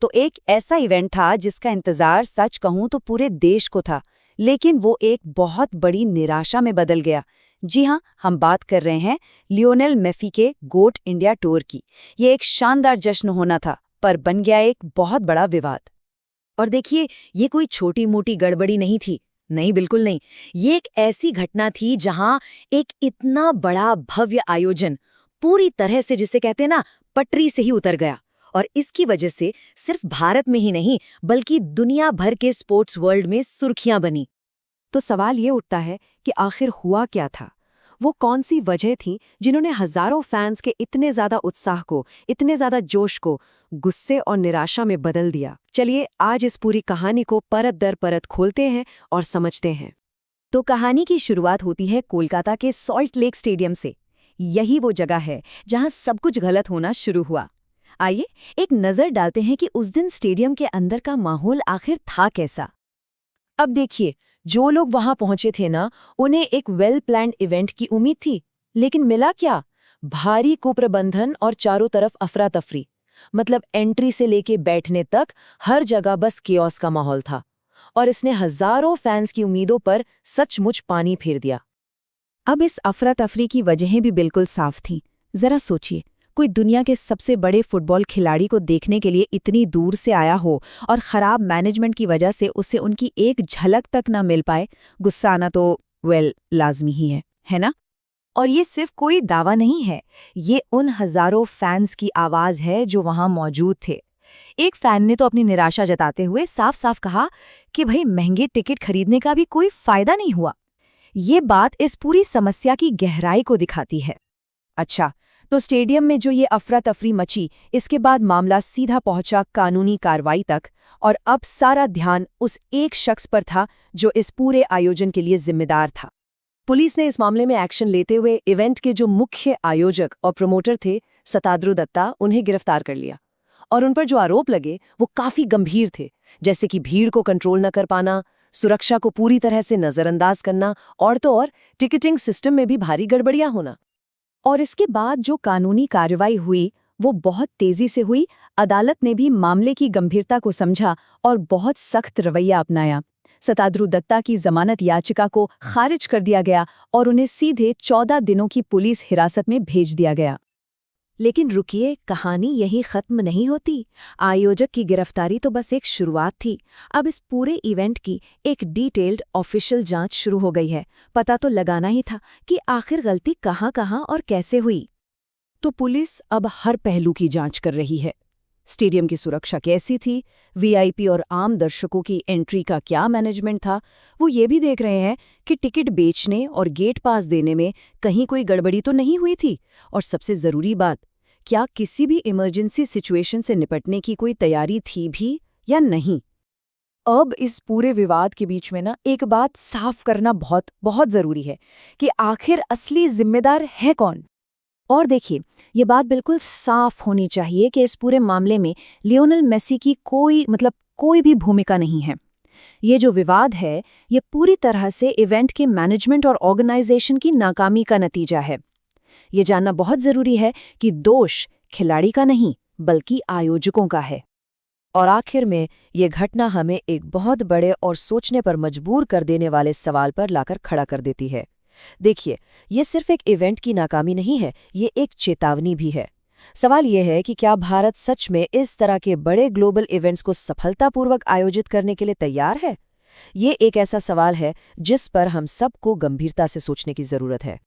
तो एक ऐसा इवेंट था जिसका इंतजार सच कहूं तो पूरे देश को था, लेकिन वो एक बहुत बड़ी निराशा में बदल गया। जी हाँ, हम बात कर रहे हैं लियोनेल मेसी के गोट इंडिया टूर की। ये एक शानदार जश्न होना था, पर बन गया एक बहुत बड़ा विवाद। और देखिए, ये कोई छोटी मोटी गड़बड़ी नहीं थी। नहीं, बिल्कुल नहीं। ये एक ऐसी घटना थी जहां एक इतना बड़ा भव्य आयोजन पूरी तरह से, जिसे कहते हैं ना, पटरी से ही उतर गया। और इसकी वजह से सिर्फ भारत में ही नहीं, बल्कि दुनिया भर के स्पोर्ट्स वर्ल्ड में सुर्खियां बनी। तो सवाल ये उठता है कि आखिर हुआ क्या था? वो कौन सी वजह थी जिन्होंने हजारों फैंस के इतने ज्यादा उत्साह को, इतने ज्यादा जोश को गुस्से और निराशा में बदल दिया? चलिए आज इस पूरी कहानी को परत दर परत खोलते हैं और समझते हैं। तो कहानी की शुरुआत होती है कोलकाता के सॉल्ट लेक स्टेडियम से। यही वो जगह है जहां सब कुछ गलत होना शुरू हुआ। आइए एक नजर डालते हैं कि उस दिन स्टेडियम के अंदर का माहौल आखिर था कैसा। अब देखिए, जो लोग वहां पहुंचे थे ना, उन्हें एक वेल प्लान्ड इवेंट की उम्मीद थी, लेकिन मिला क्या? भारी कुप्रबंधन और चारों तरफ अफरा तफरी। मतलब एंट्री से लेके बैठने तक हर जगह बस कियोस्क का माहौल था, और इसने हजारों फैंस की उम्मीदों पर सचमुच पानी फेर दिया। अब इस अफरा तफरी की वजहें भी बिल्कुल साफ थीं। जरा सोचिए, कोई दुनिया के सबसे बड़े फुटबॉल खिलाड़ी को देखने के लिए इतनी दूर से आया हो और खराब मैनेजमेंट की वजह से उसे उनकी एक झलक तक न मिल पाए, गुस्सा आना तो लाजमी ही है ना? और ये सिर्फ कोई दावा नहीं है, ये उन हजारों फैंस की आवाज है जो वहां मौजूद थे। एक फैन ने तो अपनी निराशा जताते हुए साफ साफ कहा कि भाई महंगे टिकट खरीदने का भी कोई फायदा नहीं हुआ। ये बात इस पूरी समस्या की गहराई को दिखाती है। अच्छा, तो स्टेडियम में जो ये अफरा तफरी मची, इसके बाद मामला सीधा पहुंचा कानूनी कार्रवाई तक, और अब सारा ध्यान उस एक शख्स पर था जो इस पूरे आयोजन के लिए जिम्मेदार था। पुलिस ने इस मामले में एक्शन लेते हुए इवेंट के जो मुख्य आयोजक और प्रमोटर थे, सताद्रु दत्ता, उन्हें गिरफ्तार कर लिया। और उन पर जो आरोप लगे वो काफी गंभीर थे, जैसे कि भीड़ को कंट्रोल न कर पाना, सुरक्षा को पूरी तरह से नजरअंदाज करना, और तो और टिकटिंग सिस्टम में भी भारी गड़बड़ियां होना। और इसके बाद जो कानूनी कार्रवाई हुई वो बहुत तेजी से हुई। अदालत ने भी मामले की गंभीरता को समझा और बहुत सख्त रवैया अपनाया। सताद्रु दत्ता की जमानत याचिका को खारिज कर दिया गया और उन्हें सीधे 14 दिनों की पुलिस हिरासत में भेज दिया गया। लेकिन रुकिए, कहानी यहीं खत्म नहीं होती। आयोजक की गिरफ्तारी तो बस एक शुरुआत थी। अब इस पूरे इवेंट की एक डिटेल्ड ऑफिशियल जांच शुरू हो गई है। पता तो लगाना ही था कि आखिर गलती कहाँ और कैसे हुई। तो पुलिस अब हर पहलू की जांच कर रही है। स्टेडियम की सुरक्षा कैसी थी, वीआईपी और आम दर्शकों की एंट्री का क्या मैनेजमेंट था, वो ये भी देख रहे हैं कि टिकट बेचने और गेट पास देने में कहीं कोई गड़बड़ी तो नहीं हुई थी। और सबसे जरूरी बात, क्या किसी भी इमरजेंसी सिचुएशन से निपटने की कोई तैयारी थी भी या नहीं। अब इस पूरे विवाद के बीच में ना एक बात साफ करना बहुत बहुत जरूरी है कि आखिर असली जिम्मेदार है कौन। और देखिए, ये बात बिल्कुल साफ होनी चाहिए कि इस पूरे मामले में लियोनेल मेसी की कोई भी भूमिका नहीं है। ये जो विवाद है, ये पूरी तरह से इवेंट के मैनेजमेंट और ऑर्गेनाइजेशन की नाकामी का नतीजा है। ये जानना बहुत जरूरी है कि दोष खिलाड़ी का नहीं, बल्कि आयोजकों का है। और आखिर में ये घटना हमें एक बहुत बड़े और सोचने पर मजबूर कर देने वाले सवाल पर लाकर खड़ा कर देती है। देखिए, ये सिर्फ एक इवेंट की नाकामी नहीं है, ये एक चेतावनी भी है। सवाल ये है कि क्या भारत सच में इस तरह के बड़े ग्लोबल इवेंट्स को सफलतापूर्वक आयोजित करने के लिए तैयार है? ये एक ऐसा सवाल है जिस पर हम सबको गंभीरता से सोचने की जरूरत है।